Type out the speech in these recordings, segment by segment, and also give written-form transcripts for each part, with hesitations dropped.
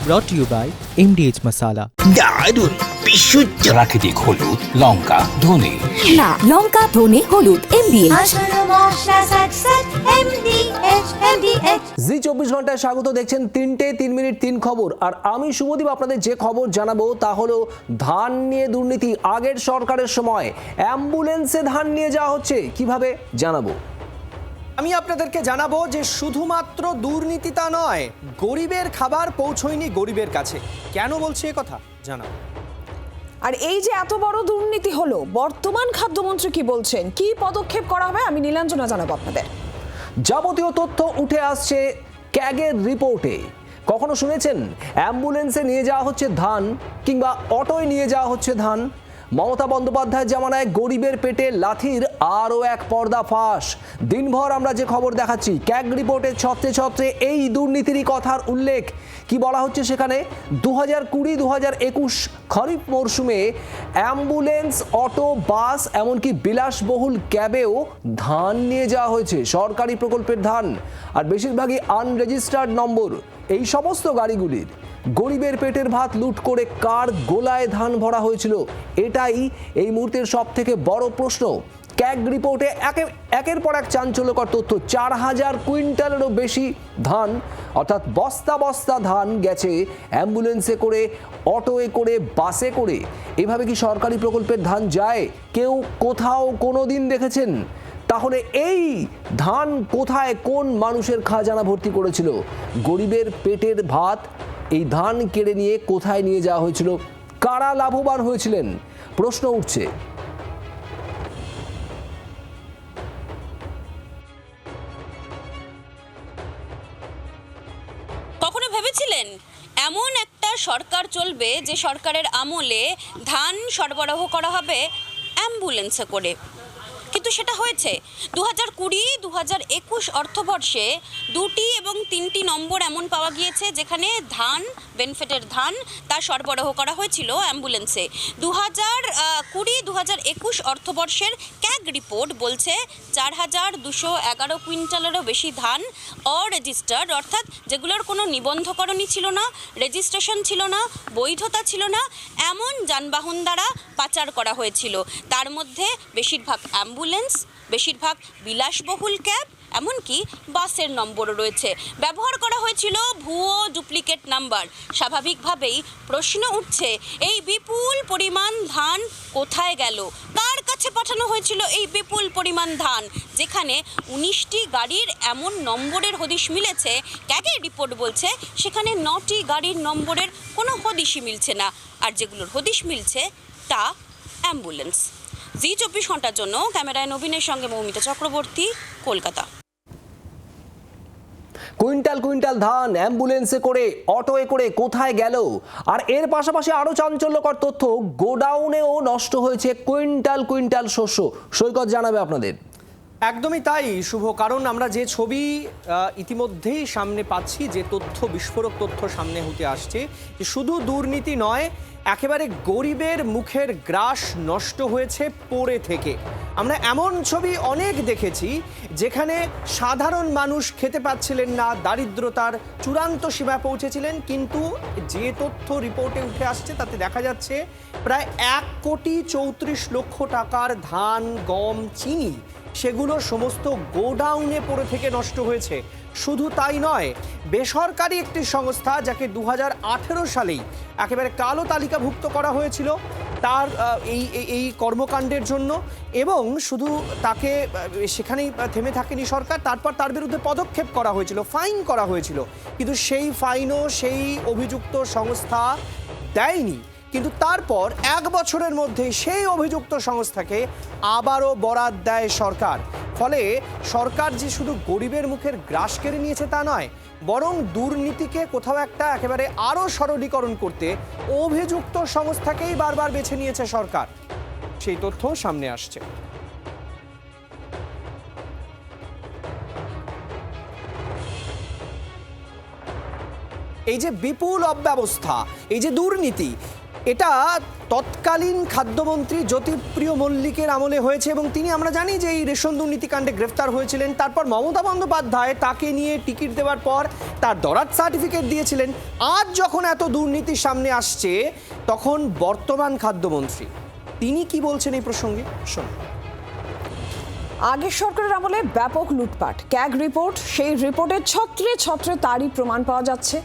brought to you by MDH Masala. দারুণ বিশুদ্ধ প্রাকৃতিক হলুদ, লঙ্কা, ধনে। না, লঙ্কা, ধনে, হলুদ, MDH। জি 24 ঘন্টায় স্বাগত। দেখছেন 3:03 খবর, আর আমি শুভদীপ আপনাদের যে খবর জানাবো তা হলো ধান নিয়ে দুর্নীতি। আগের সরকারের সময় অ্যাম্বুলেন্সে ধান নিয়ে যাওয়া হচ্ছে, কিভাবে জানাবো। আমি আপনাদেরকে জানাবো যে শুধুমাত্র দুর্নীতি তা নয়, গরিবের খাবার পৌঁছয়নি গরিবের কাছে। কেন বলছি এ কথা জানাবো। আর এই যে এত বড় দুর্নীতি হলো, বর্তমান খাদ্যমন্ত্রী কি বলছেন, কি পদক্ষেপ করা হবে, আমি নীলাঞ্জনা জানাবো আপনাদের। যাবতীয় তথ্য উঠে আসছে ক্যাগের রিপোর্টে। কখনো শুনেছেন অ্যাম্বুলেন্সে নিয়ে যাওয়া হচ্ছে ধান, কিংবা অটোয় নিয়ে যাওয়া হচ্ছে ধান? মমতা বন্দ্যোপাধ্যায়ের জামানায় গরিবের পেটে লাথির আরও এক পর্দা ফাঁস। দিনভর আমরা যে খবর দেখাচ্ছি, ক্যাগ রিপোর্টে ছত্রে ছত্রে এই দুর্নীতিরই কথার উল্লেখ। কি বলা হচ্ছে সেখানে? 2020-2021 খরিফ মরশুমে অ্যাম্বুলেন্স, অটো, বাস, এমনকি বিলাসবহুল ক্যাবেও ধান নিয়ে যাওয়া হয়েছে, সরকারি প্রকল্পের ধান, আর বেশিরভাগই আনরেজিস্টার্ড নম্বর। এই সমস্ত গাড়িগুলির গরিবের পেটের ভাত লুট করে কার গোলায় ধান ভরা হয়েছিল, এটাই এই মুহূর্তের সব থেকে বড় প্রশ্ন। ক্যাগ রিপোর্টে একের পর এক চাঞ্চল্যকর তথ্য। 4000 কুইন্টালেরও বেশি ধান, অর্থাৎ বস্তা বস্তা ধান গেছে অ্যাম্বুলেন্সে করে, অটোয়ে করে, বাসে করে। এভাবে কি সরকারি প্রকল্পের ধান যায়? কেউ কোথাও কোনো দিন দেখেছেন? তাহলে এই ধান কোথায়, কোন মানুষের খাজানা ভর্তি করেছিল? গরিবের পেটের ভাত এই ধান কেড়ে নিয়ে কোথায় নিয়ে যাওয়া হয়েছিল? কারা লাভবান হয়েছিলেন? প্রশ্ন উঠছে। কখনো ভেবেছিলেন এমন একটা সরকার চলবে যে সরকারের আমলে ধান সরবরাহ করা হবে অ্যাম্বুলেন্সে করে? কিন্তু সেটা হয়েছে 2020-2021 অর্থবর্ষে 2টি এবং 3টি নম্বর এমন পাওয়া গিয়েছে যেখানে ধান, বেনিফিটের ধান, তা সরবরাহ করা হয়েছিল অ্যাম্বুলেন্সে। 2020-2021 অর্থবর্ষের ক্যাগ রিপোর্ট বলছে 4211 কুইন্টালেরও বেশি ধান অরেজিস্টার্ড, অর্থাৎ যেগুলোর কোনো নিবন্ধকরণই ছিল না, রেজিস্ট্রেশন ছিল না, বৈধতা ছিল না, এমন যানবাহন দ্বারা পাচার করা হয়েছিল। তার মধ্যে বেশিরভাগ অ্যাম্বুলেন্স, বেশিরভাগ বিলাসবহুল ক্যাব, এমনকি বাসের নম্বরও রয়েছে। ব্যবহার করা হয়েছিল ভুয়ো ডুপ্লিকেট নাম্বার। স্বাভাবিকভাবেই প্রশ্ন উঠছে, এই বিপুল পরিমাণ ধান কোথায় গেল? কার কাছে পাঠানো হয়েছিল এই বিপুল পরিমাণ ধান? যেখানে 19টি গাড়ির এমন নম্বরের হদিশ মিলেছে, ক্যাগের রিপোর্ট বলছে সেখানে 9টি গাড়ির নম্বরের কোনো হদিশই মিলছে না, আর যেগুলোর হদিশ মিলছে তা অ্যাম্বুলেন্স। জি 24 ঘন্টার জন্য ক্যামেরায় নবীনের সঙ্গে মৌমিতা চক্রবর্তী, কলকাতা। কুইন্টাল কুইন্টাল ধান অ্যাম্বুলেন্সে করে, অটোয়ে করে কোথায় গেল? আর এর পাশাপাশি আরো চাঞ্চল্যকর তথ্য, গোডাউনেও নষ্ট হয়েছে কুইন্টাল কুইন্টাল শস্য। সৈকত জানাবে আপনাদের। একদমই তাই শুভ, কারণ আমরা যে ছবি ইতিমধ্যেই সামনে পাচ্ছি, যে তথ্য, বিস্ফোরক তথ্য সামনে হতে আসছে, যে শুধু দুর্নীতি নয়, একেবারে গরিবের মুখের গ্রাস নষ্ট হয়েছে পড়ে থেকে। আমরা এমন ছবি অনেক দেখেছি যেখানে সাধারণ মানুষ খেতে পাচ্ছিলেন না, দারিদ্রতার চূড়ান্ত সীমায় পৌঁছেছিলেন। কিন্তু যে তথ্য রিপোর্টে উঠে আসছে তাতে দেখা যাচ্ছে প্রায় 1,34,00,000 টাকার ধান, গম, চিনি, সেগুলো সমস্ত গোডাউনে পড়ে থেকে নষ্ট হয়েছে। শুধু তাই নয়, বেসরকারি একটি সংস্থা যাকে 2018 সালেই একেবারে কালো তালিকাভুক্ত করা হয়েছিল তার এই কর্মকাণ্ডের জন্য, এবং শুধু তাকে সেখানেই থেমে থাকেনি সরকার, তারপর তার বিরুদ্ধে পদক্ষেপ করা হয়েছিল, ফাইন করা হয়েছিল, কিন্তু সেই ফাইনও সেই অভিযুক্ত সংস্থা দেয়নি। কিন্তু তারপর 1 বছরের মধ্যে সেই অভিযুক্ত সংস্থাকে আবারও বরাদ দেয় সরকার। ফলে সরকার যে শুধু গরিবের মুখের গ্রাস কেড়ে নিয়েছে তা নয়, বরং দুর্নীতিকে কোথাও একটা একেবারে আরও সরলীকরণ করতে অভিযুক্ত সংস্থাকেই বারবার বেছে নিয়েছে সরকার। সেই তথ্য সামনে আসছে। এই যে বিপুল অব্যবস্থা, এই যে দুর্নীতি, এটা তৎকালীন খাদ্যমন্ত্রী জ্যোতিপ্রিয় মল্লিকের আমলে হয়েছে এবং তিনি আমরা জানি যে এই রেশন দুর্নীতিকাণ্ডে গ্রেফতার হয়েছিলেন। তারপর মমতা বন্দ্যোপাধ্যায় তাকে নিয়ে টিকিট দেওয়ার পর তার দরাদ সার্টিফিকেট দিয়েছিলেন। আজ যখন এত দুর্নীতি সামনে আসছে তখন বর্তমান খাদ্যমন্ত্রী তিনি কি বলছেন এই প্রসঙ্গে শুনুন। আগের সরকারের আমলে ব্যাপক লুটপাট, ক্যাগ রিপোর্ট, সেই রিপোর্টে ছত্রে ছত্রে তারই প্রমাণ পাওয়া যাচ্ছে।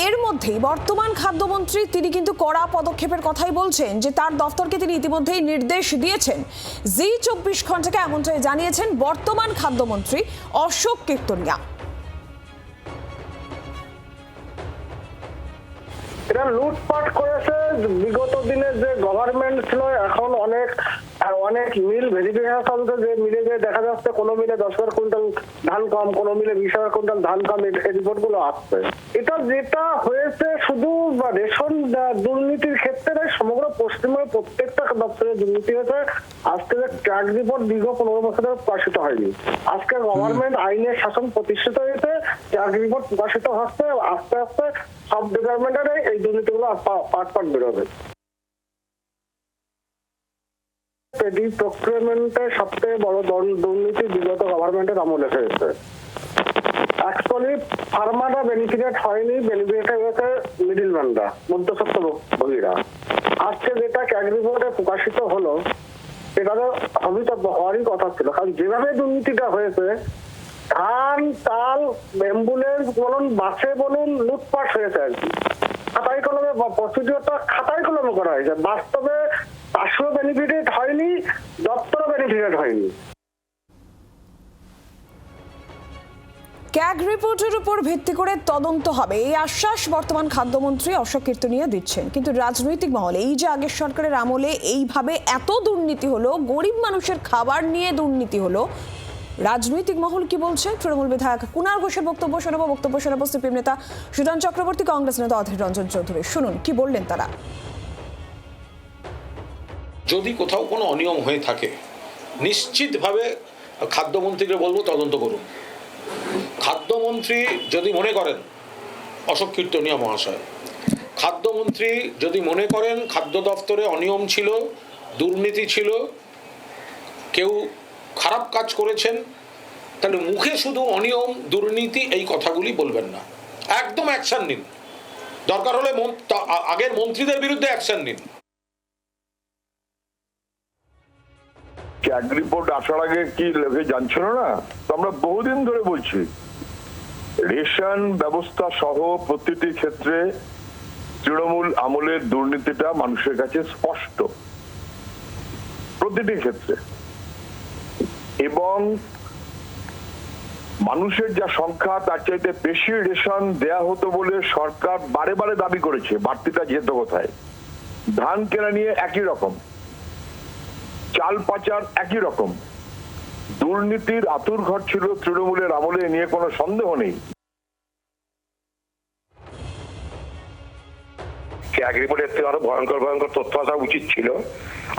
এর মধ্যেই বর্তমান খাদ্যমন্ত্রী তিনি কিন্তু কড়া পদক্ষেপের কথাই বলছেন, যে তার দফতরকে তিনি ইতিমধ্যেই নির্দেশ দিয়েছেন। জি24 ঘন্টাকে এমনটাই জানিয়েছেন বর্তমান খাদ্যমন্ত্রী অশোক কীর্তনিয়া। এরা লুটপাট করেছে। বিগত দিনে যে গভর্নমেন্ট ছিল, এখন অনেক মিল ভেরিফিকেশন চলছে, যে মিলে যে দেখা যাচ্ছে কোনো মিলে 10,000 কুইন্টাল ধান কম, কোনো মিলে 20,000 কুইন্টাল ধান কম, এই রিপোর্ট গুলো আসছে। এটা যেটা হয়েছে শুধু রেশন দুর্নীতির ক্ষেত্রে নয়, সমগ্র পশ্চিমবঙ্গের প্রত্যেকটা দপ্তরে দুর্নীতি হয়েছে। আজকে যে ট্র্যাক রিপোর্ট দীর্ঘ 15 বছরে প্রকাশিত হয়নি। আজকে গভর্নমেন্ট আইনের শাসন প্রতিষ্ঠিত হয়েছে, ট্র্যাক রিপোর্ট প্রকাশিত হচ্ছে। আস্তে আস্তে সব ডিপার্টমেন্টের এই দুর্নীতিগুলো পাট বেরোবে। পেডি প্রক্রিয়ারমেন্টের সবচেয়ে বড় দুর্নীতি বিগত গভর্নমেন্টের আমলে হয়েছে। অ্যাকচুয়ালি ফার্মাররা বেনিফিটেড হয়নি, বেনিফিটেড হয়েছে মিডিলম্যানরা, মধ্যস্বত্বভোগীরা। আজকে যেটা ক্যাগ রিপোর্টে প্রকাশিত হলো, এটা তো অভিযোগ হওয়ারই কথা ছিল, কারণ যেভাবে দুর্নীতিটা হয়েছে, ধান, চাল, অ্যাম্বুলেন্স বলুন, বাসে বলুন, লুটপাট হয়েছে আর কি। খাতায় কলমে প্রসিডিওরটা খাতায় কলমে করা হয়েছে, বাস্তবে চাষও বেনিফিটেড হয়নি, দপ্তরও বেনিফিটেড হয়নি। ক্যাগ রিপোর্টের উপর ভিত্তি করে তদন্ত হবে, এই আশ্বাস বর্তমান খাদ্যমন্ত্রী অশোক কীর্তনিয়া দিচ্ছেন। কিন্তু রাজনৈতিক মহলে এই যে আগের সরকারের আমলে এইভাবে এত দুর্নীতি হলো, গরিব মানুষের খাবার নিয়ে দুর্নীতি হলো, রাজনৈতিক মহল কি বলছে? তৃণমূল বিধায়ক কুনাল ঘোষের বক্তব্য শোনাবো সিপিএম নেতা সুজন চক্রবর্তী, কংগ্রেস নেতা অধীর রঞ্জন চৌধুরী। শুনুন কি বললেন তারা। যদি কোথাও কোনো অনিয়ম হয়ে থাকে, নিশ্চিতভাবে খাদ্যমন্ত্রীকে বলবো তদন্ত করুন। খাদ্যমন্ত্রী যদি মনে করেন, অশোক কীর্তনিয়া মহাশয়, খাদ্যমন্ত্রী যদি মনে করেন খাদ্য দফতরে অনিয়ম ছিল, দুর্নীতি ছিল, কেউ খারাপ কাজ করেছেন, তাহলে মুখে শুধু অনিয়ম, দুর্নীতি এই কথাগুলি বলবেন না, একদম অ্যাকশন নিন। দরকার হলে আগের মন্ত্রীদের বিরুদ্ধে অ্যাকশন নিন। ক্যাগ রিপোর্ট আসার আগে কি লেগে জানছিল না? তো আমরা বহুদিন ধরে বলছি, রেশন ব্যবস্থা সহ প্রতিটি ক্ষেত্রে তৃণমূল আমলের দুর্নীতিটা মানুষের কাছে স্পষ্ট, প্রতিটি ক্ষেত্রে। এবং মানুষের যা সংখ্যা তার চাইতে বেশি রেশন দেয়া হতো বলে সরকার বারে বারে দাবি করেছে, বাড়তিটা যেত কোথায়। ধান কেনা নিয়ে একই রকম, চাল পাচার একই রকম, দুর্নীতির আতুর ঘর ছিল তৃণমূলের আমলে, নিয়ে কোনো সন্দেহ নেই। ক্যাগ রিপোর্টের থেকে আরো ভয়ঙ্কর ভয়ঙ্কর তথ্য আসা উচিত ছিল।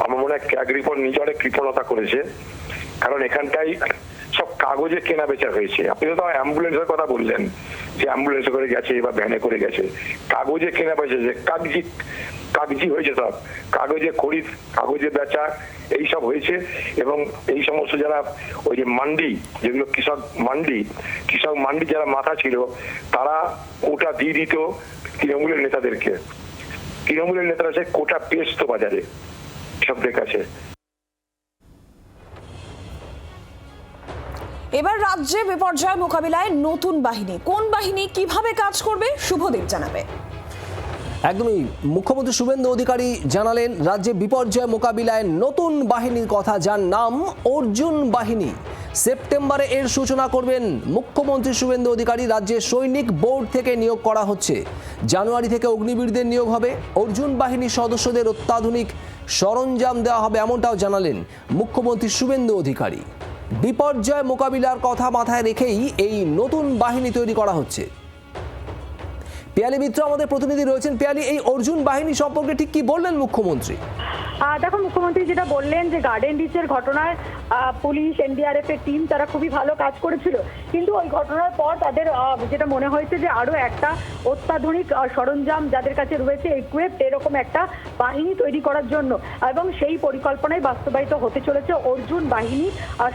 আমার মনে হয় ক্যাগ রিপোর্ট নিজে অনেক কৃপণতা করেছে, কারণ এখানটাই সব কাগজে কেনা বেচা হয়েছে। আপনি তো অ্যাম্বুলেন্সের কথা বললেন, যে অ্যাম্বুলেন্সে করে গেছে বা ভ্যানে করে গেছে, কাগজে কেনা বেচা, যে কাগজি হয়েছে, সব কাগজে খরিদ, কাগজে বেচা, এইসব হয়েছে। এবং এই সমস্ত যারা ওই যে মান্ডি, যেগুলো কৃষক মান্ডি যারা মাথা ছিল, তারা কোটা দিয়ে দিত তৃণমূলের নেতাদেরকে। তৃণমূলের নেতারা সে কোটা পেয়েছে বাজারে কৃষকদের কাছে। এবার রাজ্যে বিপর্যয় মোকাবিলায় নতুন বাহিনী, কোন বাহিনী কিভাবে কাজ করবে শুভদীপ জানাবে। একদমই, মুখ্যমন্ত্রী শুভেন্দু অধিকারী জানালেন রাজ্যে বিপর্যয় মোকাবিলায় নতুন বাহিনীর কথা, যার নাম অর্জুন বাহিনী। সেপ্টেম্বরে এর সূচনা করবেন মুখ্যমন্ত্রী শুভেন্দু অধিকারী। রাজ্যে সৈনিক বোর্ড থেকে নিয়োগ করা হচ্ছে, জানুয়ারি থেকে অগ্নিবীরদের নিয়োগ হবে। অর্জুন বাহিনীর সদস্যদের অত্যাধুনিক সরঞ্জাম দেওয়া হবে, এমনটাও জানালেন মুখ্যমন্ত্রী শুভেন্দু অধিকারী। বিপর্যয় মোকাবিলার কথা মাথায় রেখেই এই নতুন বাহিনী তৈরি করা হচ্ছে। পিয়ালি মিত্র আমাদের প্রতিনিধি রয়েছেন। পিয়ালি, এই অর্জুন বাহিনী সম্পর্কে ঠিক কি বললেন মুখ্যমন্ত্রী? দেখো, মুখ্যমন্ত্রী যেটা বললেন যে গার্ডেন রিচের ঘটনায় পুলিশ, এনডিআরএফ এর টিম তারা খুবই ভালো কাজ করেছিল, কিন্তু ওই ঘটনার পর তাদের যেটা মনে হয়েছে যে আরো একটা অত্যাধুনিক সরঞ্জাম যাদের কাছে রয়েছে, ইকুইপড এরকম একটা বাহিনী তৈরি করার জন্য, এবং সেই পরিকল্পনায় বাস্তবায়িত হতে চলেছে অর্জুন বাহিনী।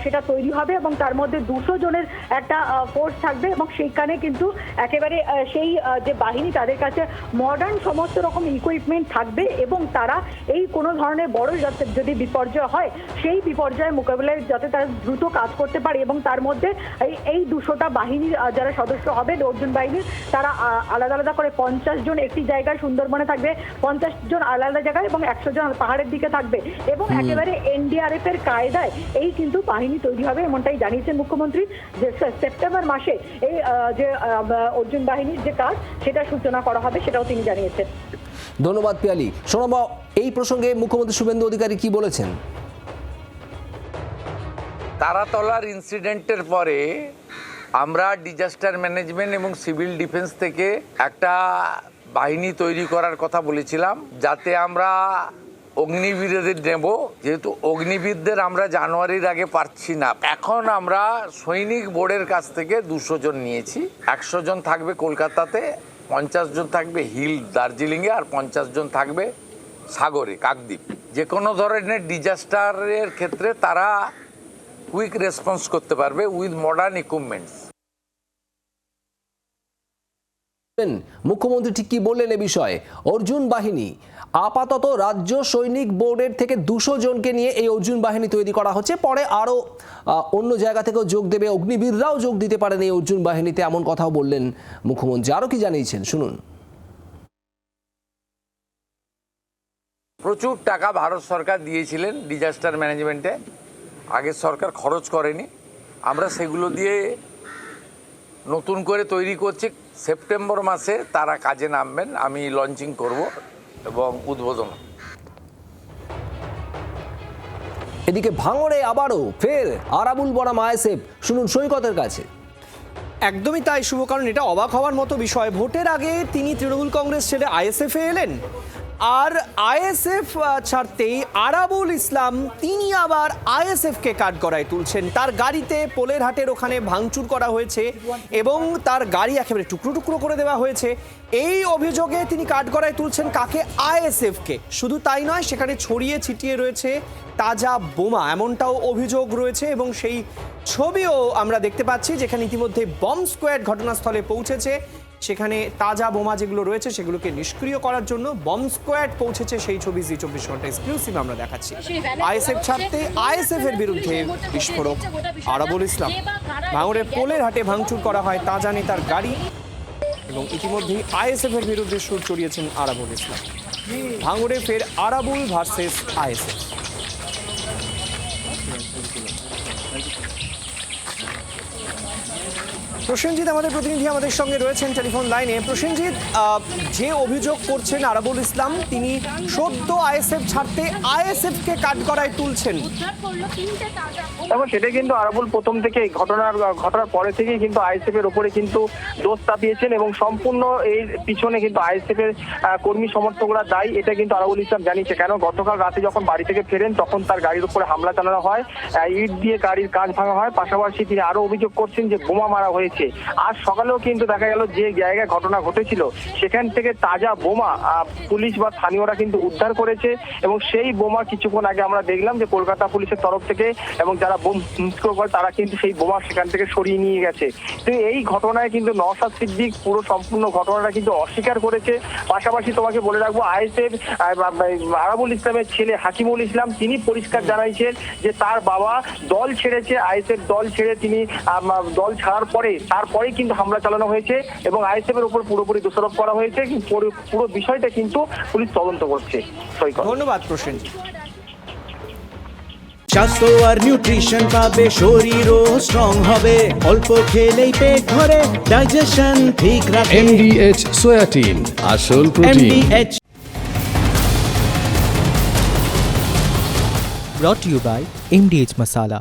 সেটা তৈরি হবে এবং তার মধ্যে 200 জনের একটা ফোর্স থাকবে, এবং সেইখানে কিন্তু একেবারে সেই যে বাহিনী তাদের কাছে মডার্ন সমস্ত রকম ইকুইপমেন্ট থাকবে, এবং তারা এই কোনো ধরনের বড় যদি বিপর্যয় হয় সেই বিপর্যয় মোকাবিলায় যাতে তারা দ্রুত কাজ করতে পারে। এবং তার মধ্যে এই 200টা বাহিনীর যারা সদস্য হবে অর্জুন বাহিনীর, তারা আলাদা আলাদা করে 50 জন একটি জায়গায় সুন্দরবনে থাকবে, 50 জন আলাদা জায়গায়, এবং 100 জন পাহাড়ের দিকে থাকবে, এবং একেবারে এনডিআরএফ এর কায়দায় এই কিন্তু বাহিনী তৈরি হবে, এমনটাই জানিয়েছেন মুখ্যমন্ত্রী যে সেপ্টেম্বর মাসে এই যে অর্জুন বাহিনীর যে কাজ সেটা সূচনা করা হবে, সেটাও তিনি জানিয়েছেন। ধন্যবাদ পিয়ালি। শোনাবো এই প্রসঙ্গে মুখ্যমন্ত্রী শুভেন্দু অধিকারী কি বলেছেন। তারাতলার ইনসিডেন্টের পরে আমরা ডিজাস্টার ম্যানেজমেন্ট এবং সিভিল ডিফেন্স থেকে একটা বাহিনী তৈরি করার কথা বলেছিলাম, যাতে আমরা অগ্নিবীরদের নেব, যেহেতু অগ্নিবীরদের আমরা জানুয়ারির আগে পাচ্ছি না। এখন আমরা সৈনিক বোর্ডের কাছ থেকে 200 জন নিয়েছি, 100 জন থাকবে কলকাতাতে, 50 জন থাকবে হিল দার্জিলিংয়ে, আর 50 জন থাকবে সাগরে কাকদ্বীপ। যে কোনো ধরনের ডিজাস্টারের ক্ষেত্রে তারা কুইক রেসপন্স করতে পারবে উইথ মডার্ন ইকুইপমেন্টস। মুখ্যমন্ত্রী ঠিক কি বললেন এ বিষয়ে। অর্জুন বাহিনী আপাতত রাজ্য সৈনিক বোর্ডের থেকে 200 জনকে নিয়ে এই অর্জুন বাহিনী তৈরি করা হচ্ছে, পরে আরো অন্য জায়গা থেকেও যোগ দেবে, অগ্নিবীররাও যোগ দিতে পারেন এই অর্জুন বাহিনীতে, এমন কথাও বললেন মুখ্যমন্ত্রী। আরো কি জানিয়েছেন শুনুন। প্রচুর টাকা ভারত সরকার দিয়েছিলেন ডিজাস্টার ম্যানেজমেন্টে, আগের সরকার খরচ করেনি, আমরা সেগুলো দিয়ে নতুন করে তৈরি করছি। সেপ্টেম্বর মাসে তারা কাজে নামবেন, আমি লঞ্চিং করব এবং উদ্বোধন। এদিকে ভাঙড়ে আবারও ফের আরাবুল বনাম আইএসএফ, শুনুন সৈকতের কাছে। একদমই তাই শুভ, কারণ এটা অবাক হওয়ার মতো বিষয়। ভোটের আগে তিনি তৃণমূল কংগ্রেস ছেড়ে আইএসএফে এলেন, আর আইএসএফ ছাড়তেই আরাবুল ইসলাম তিনি আবার আইএসএফকে কাঠগড়ায় তুলছেন। তার গাড়িতে পোলের হাটের ওখানে ভাঙচুর করা হয়েছে এবং তার গাড়ি একেবারে টুকরো টুকরো করে দেওয়া হয়েছে। এই অভিযোগে তিনি কাঠগড়ায় তুলছেন কাকে? আইএসএফকে। শুধু তাই নয়, সেখানে ছড়িয়ে ছিটিয়ে রয়েছে তাজা বোমা, এমনটাও অভিযোগ রয়েছে, এবং সেই ছবিও আমরা দেখতে পাচ্ছি যেখানে ইতিমধ্যে বম্ব স্কোয়াড ঘটনাস্থলে পৌঁছেছে। সেখানে তাজা বোমা যেগুলো রয়েছে সেগুলোকে নিষ্ক্রিয় করার জন্য বম্ব স্কোয়াড পৌঁছেছে, সেই ছবি জি 24 ঘন্টা এক্সক্লুসিভ আমরা দেখাচ্ছি। আইএসএফ ছাড়তে আইএসএফ এর বিরুদ্ধে বিস্ফোরক আরাবুল ইসলাম। ভাঙড়ের পোলের হাটে ভাঙচুর করা হয় তাজা নেতার গাড়ি, এবং ইতিমধ্যেই আইএসএফ এর বিরুদ্ধে সুর চড়িয়েছেন আরাবুল ইসলাম। ভাঙড়ে ফের আরাবুল ভার্সেস আইএসএফ। প্রসেনজিৎ আমাদের প্রতিনিধি আমাদের সঙ্গে রয়েছেন টেলিফোন লাইনে। প্রসেনজিৎ, যে অভিযোগ করছেন আরাবুল ইসলাম, তিনি সদ্য আইএসএফ ছাড়তে আইএসএফকে কাঠগড়ায় তুলছেন। এবং সেটা কিন্তু আরাবুল প্রথম থেকে ঘটনার পরে থেকেই কিন্তু আইএসএফ এর উপরে কিন্তু দোষ চাপিয়েছেন, এবং সম্পূর্ণ এর পিছনে কিন্তু আইএসএফ এর কর্মী সমর্থকরা দায়ী, এটা কিন্তু আরাবুল ইসলাম জানিয়েছে। কেন গতকাল রাতে যখন বাড়ি থেকে ফেরেন তখন তার গাড়ির উপরে হামলা চালানো হয়, ইট দিয়ে গাড়ির কাঁচ ভাঙা হয়, পাশাপাশি তিনি আরো অভিযোগ করছেন যে বোমা মারা হয়েছে। আজ সকালেও কিন্তু দেখা গেল যে জায়গায় ঘটনা ঘটেছিল সেখান থেকে তাজা বোমা পুলিশ বা স্থানীয়রা কিন্তু উদ্ধার করেছে, এবং সেই বোমা কিছুক্ষণ আগে আমরা দেখলাম যে কলকাতা পুলিশের তরফ থেকে এবং যারা বোম নিষ্ক্রিয় করে তারা কিন্তু সেই বোমা সেখান থেকে সরিয়ে নিয়ে গেছে। তো এই ঘটনায় কিন্তু নওশাদ সিদ্দিক পুরো সম্পূর্ণ ঘটনাটা কিন্তু অস্বীকার করেছে। পাশাপাশি তোমাকে বলে রাখবো, আইএসএফ আরাবুল ইসলামের ছেলে হাকিমুল ইসলাম তিনি পরিষ্কার জানাইছেন যে তার বাবা দল ছেড়েছে, আইএসএফ দল ছেড়ে তিনি দল ছাড়ার পরে তারপরেই কিন্তু হামলা চালানো হয়েছে এবং আইএসএফ এর উপর পুরোপুরি দোষারোপ করা হয়েছে। পুরো বিষয়টা কিন্তু পুলিশ তদন্ত করছে। ধন্যবাদ প্রসেনজিৎ। স্বাস্থ্য আর নিউট্রিশন পাবে, শরীরও স্ট্রং হবে, অল্প খেলেই পেট ভরে, ডাইজেশন ঠিক রাখে। MDH সোয়াটিন, আসল protein. MDH brought to you by MDH Masala।